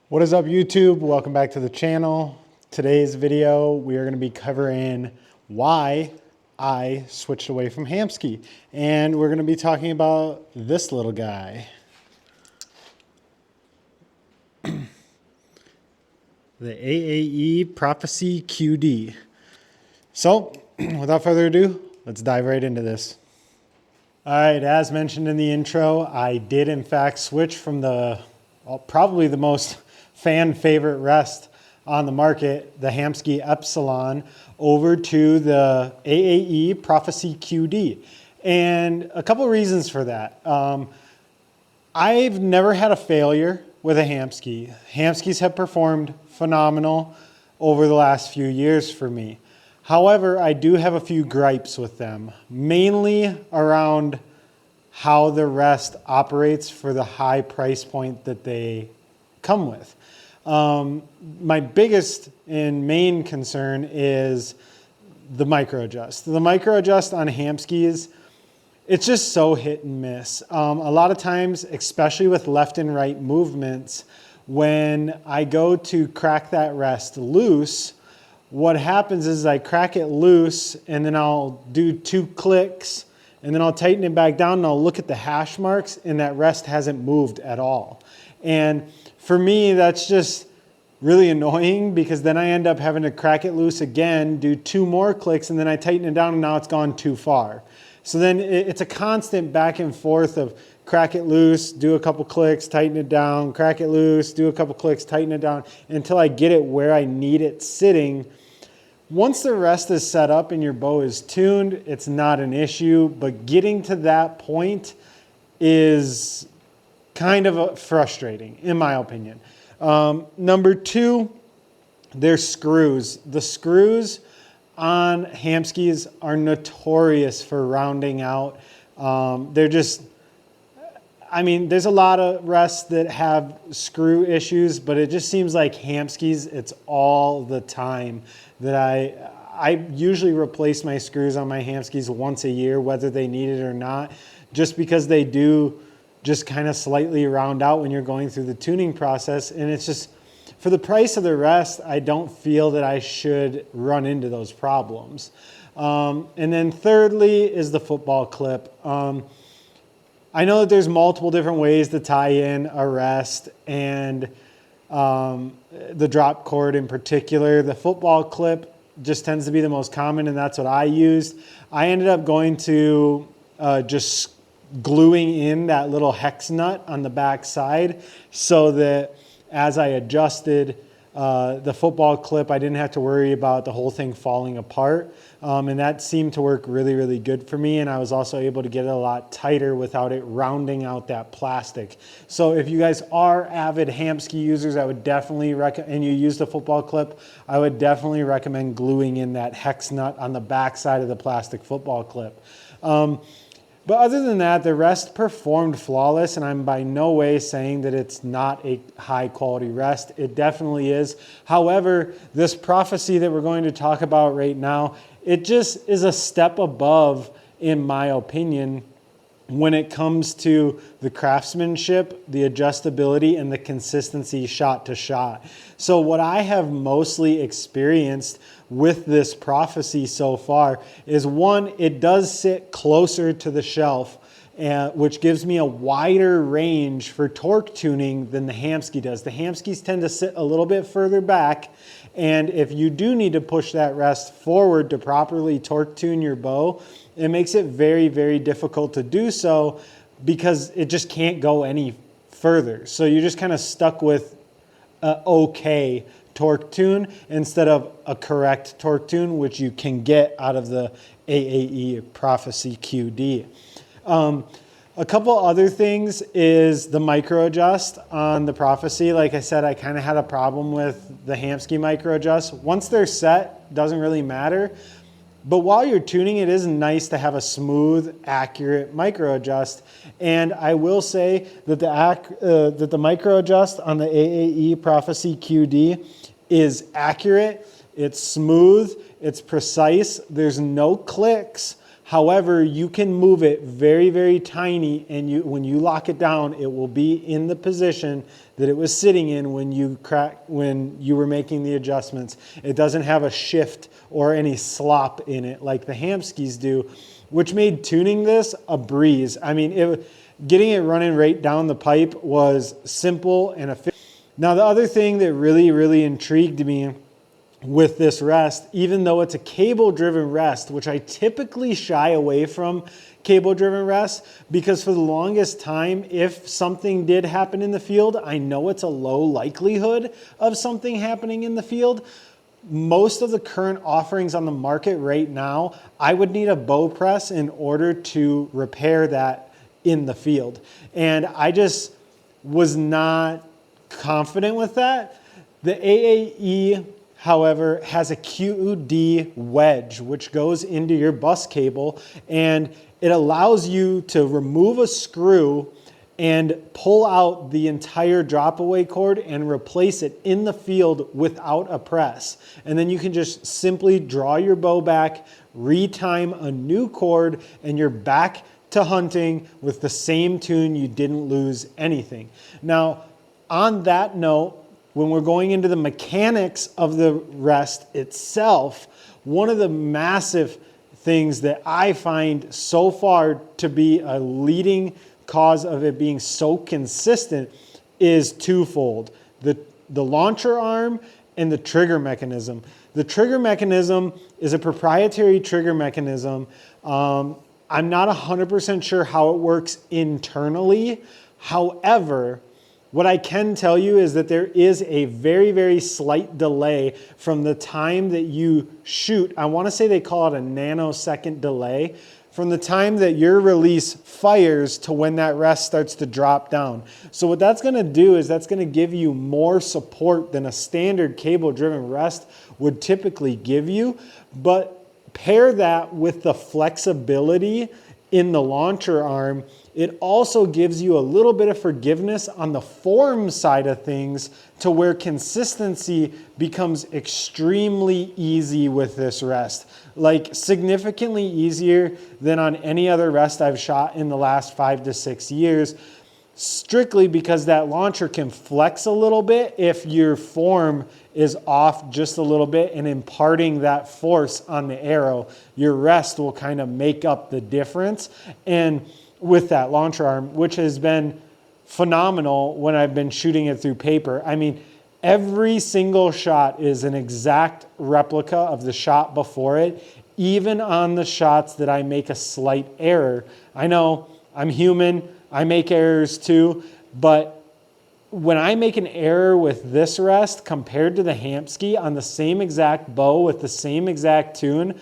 What is up, YouTube? Welcome back to the channel. Today's video, we are going to be covering why I switched away from Hamskea. And we're going to be talking about this little guy. The AAE Prophecy QD. So, without further ado, let's dive right into this. All right, as mentioned in the intro, I did in fact switch from probably the most fan favorite rest on the market, the Hamskea Epsilon, over to the AAE Prophecy QD. And a couple of reasons for that. I've never had a failure with a Hamskea. Hamskeas have performed phenomenal over the last few years for me. However, I do have a few gripes with them, mainly around how the rest operates for the high price point that they come with. My biggest and main concern is the micro adjust. The micro adjust on Hamskeas, it's just so hit and miss. A lot of times, especially with left and right movements, when I go to crack that rest loose, what happens is I crack it loose and then I'll do 2 clicks and then I'll tighten it back down and I'll look at the hash marks and that rest hasn't moved at all. And for me, that's just really annoying because then I end up having to crack it loose again, do 2 more clicks, and then I tighten it down and now it's gone too far. So then it's a constant back and forth of crack it loose, do a couple clicks, tighten it down, crack it loose, do a couple clicks, tighten it down until I get it where I need it sitting. Once the rest is set up and your bow is tuned, it's not an issue, but getting to that point is kind of frustrating, in my opinion. Number 2, they're screws. The screws on Hamskeas are notorious for rounding out. They're just, I mean, there's a lot of rests that have screw issues, but it just seems like Hamskeas, it's all the time that I usually replace my screws on my Hamskeas once a year, whether they need it or not, just because they do just kind of slightly round out when you're going through the tuning process. And it's just, for the price of the rest, I don't feel that I should run into those problems. And then thirdly is the football clip. I know that there's multiple different ways to tie in a rest and the drop cord in particular. The football clip just tends to be the most common, and that's what I used. I ended up going to just gluing in that little hex nut on the back side so that as I adjusted the football clip, I didn't have to worry about the whole thing falling apart. And that seemed to work really, really good for me. And I was also able to get it a lot tighter without it rounding out that plastic. So if you guys are avid Hamskea users, I would definitely recommend, and you use the football clip, I would definitely recommend gluing in that hex nut on the back side of the plastic football clip. But other than that, the rest performed flawless, and I'm by no way saying that it's not a high quality rest. It definitely is. However, this prophecy that we're going to talk about right now, it just is a step above, in my opinion, when it comes to the craftsmanship, the adjustability, and the consistency shot to shot. So what I have mostly experienced with this prophecy so far is, one, it does sit closer to the shelf, which gives me a wider range for torque tuning than the Hamskea does. The Hamskeas tend to sit a little bit further back, and if you do need to push that rest forward to properly torque tune your bow, it makes it very, very difficult to do so because it just can't go any further. So you're just kind of stuck with okay torque tune instead of a correct torque tune, which you can get out of the AAE Prophecy QD. A couple other things is the micro adjust on the Prophecy. Like I said, I kind of had a problem with the Hamskea micro adjust. Once they're set, doesn't really matter. But while you're tuning, it is nice to have a smooth, accurate micro adjust. And I will say that the micro adjust on the AAE Prophecy QD is accurate, it's smooth, it's precise, there's no clicks. However, you can move it very, very tiny, and when you lock it down, it will be in the position that it was sitting in when you were making the adjustments. It doesn't have a shift or any slop in it like the Hamskis do, which made tuning this a breeze. I mean, getting it running right down the pipe was simple and efficient. Now, the other thing that really, really intrigued me with this rest, even though it's a cable-driven rest, which I typically shy away from cable-driven rest, because for the longest time, if something did happen in the field, I know it's a low likelihood of something happening in the field. Most of the current offerings on the market right now, I would need a bow press in order to repair that in the field. And I just was not confident with that. The AAE, however, has a QD wedge, which goes into your bus cable, and it allows you to remove a screw and pull out the entire drop away cord and replace it in the field without a press. And then you can just simply draw your bow back, retime a new cord, and you're back to hunting with the same tune. You didn't lose anything. Now, on that note, when we're going into the mechanics of the rest itself, one of the massive things that I find so far to be a leading cause of it being so consistent is twofold: the launcher arm and the trigger mechanism. The trigger mechanism is a proprietary trigger mechanism. I'm not 100% sure how it works internally. However, what I can tell you is that there is a very, very slight delay from the time that you shoot. I want to say they call it a nanosecond delay from the time that your release fires to when that rest starts to drop down. So what that's going to do is that's going to give you more support than a standard cable-driven rest would typically give you. But pair that with the flexibility in the launcher arm, it also gives you a little bit of forgiveness on the form side of things to where consistency becomes extremely easy with this rest. Like significantly easier than on any other rest I've shot in the last 5 to 6 years, strictly because that launcher can flex a little bit if your form is off just a little bit, and imparting that force on the arrow, your rest will kind of make up the difference. And with that launcher arm, which has been phenomenal when I've been shooting it through paper. I mean, every single shot is an exact replica of the shot before it, even on the shots that I make a slight error. I know I'm human, I make errors too, but when I make an error with this rest compared to the Hamsky on the same exact bow with the same exact tune,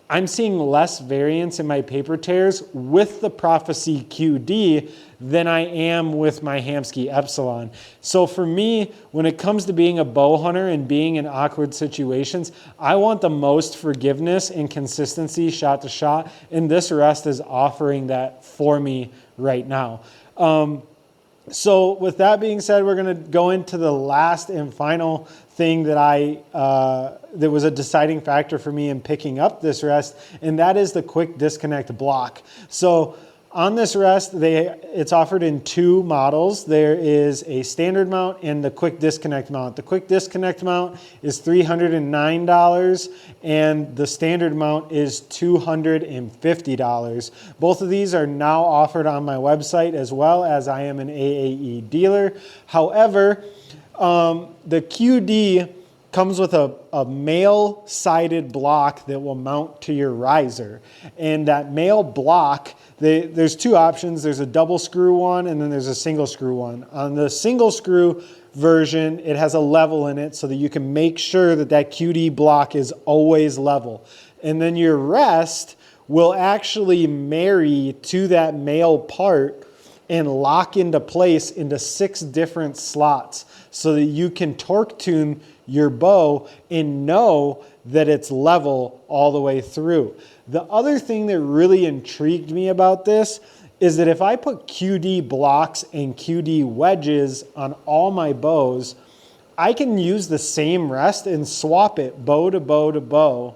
I'm seeing less variance in my paper tears with the Prophecy QD than I am with my Hamsky Epsilon. So for me, when it comes to being a bow hunter and being in awkward situations, I want the most forgiveness and consistency shot to shot, and this rest is offering that for me right now. So with that being said, we're going to go into the last and final thing that that was a deciding factor for me in picking up this rest, and that is the quick disconnect block. So on this rest, it's offered in 2 models. There is a standard mount and the quick disconnect mount. The quick disconnect mount is $309 and the standard mount is $250. Both of these are now offered on my website, as well as I am an AAE dealer. However, the QD comes with a male-sided block that will mount to your riser. And that male block, there's 2 options. There's a double screw one, and then there's a single screw one. On the single screw version, it has a level in it so that you can make sure that that QD block is always level. And then your rest will actually marry to that male part and lock into place into 6 different slots so that you can torque tune your bow and know that it's level all the way through. The other thing that really intrigued me about this is that if I put QD blocks and QD wedges on all my bows, I can use the same rest and swap it bow to bow to bow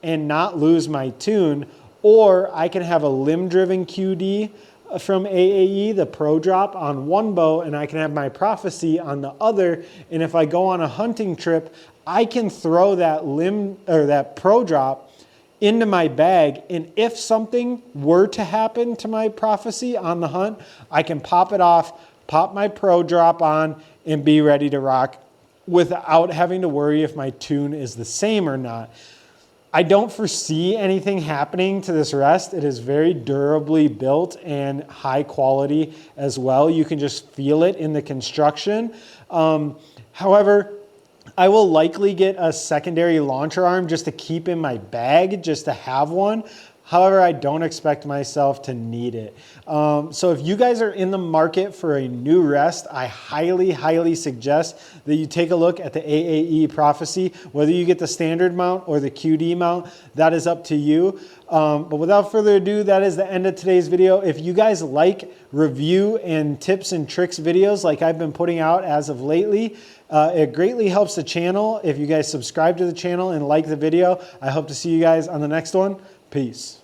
and not lose my tune. or I can have a limb-driven QD from AAE, the Pro Drop, on one bow, and I can have my Prophecy on the other. And if I go on a hunting trip, I can throw that that Pro Drop into my bag, and if something were to happen to my Prophecy on the hunt, I can pop it off, pop my Pro Drop on, and be ready to rock without having to worry if my tune is the same or not. I don't foresee anything happening to this rest. It is very durably built and high quality as well. You can just feel it in the construction. However, I will likely get a secondary launcher arm just to keep in my bag, just to have one. However, I don't expect myself to need it. So if you guys are in the market for a new rest, I highly, highly suggest that you take a look at the AAE Prophecy. Whether you get the standard mount or the QD mount, that is up to you. But without further ado, that is the end of today's video. If you guys like review and tips and tricks videos like I've been putting out as of lately, it greatly helps the channel if you guys subscribe to the channel and like the video. I hope to see you guys on the next one. Peace.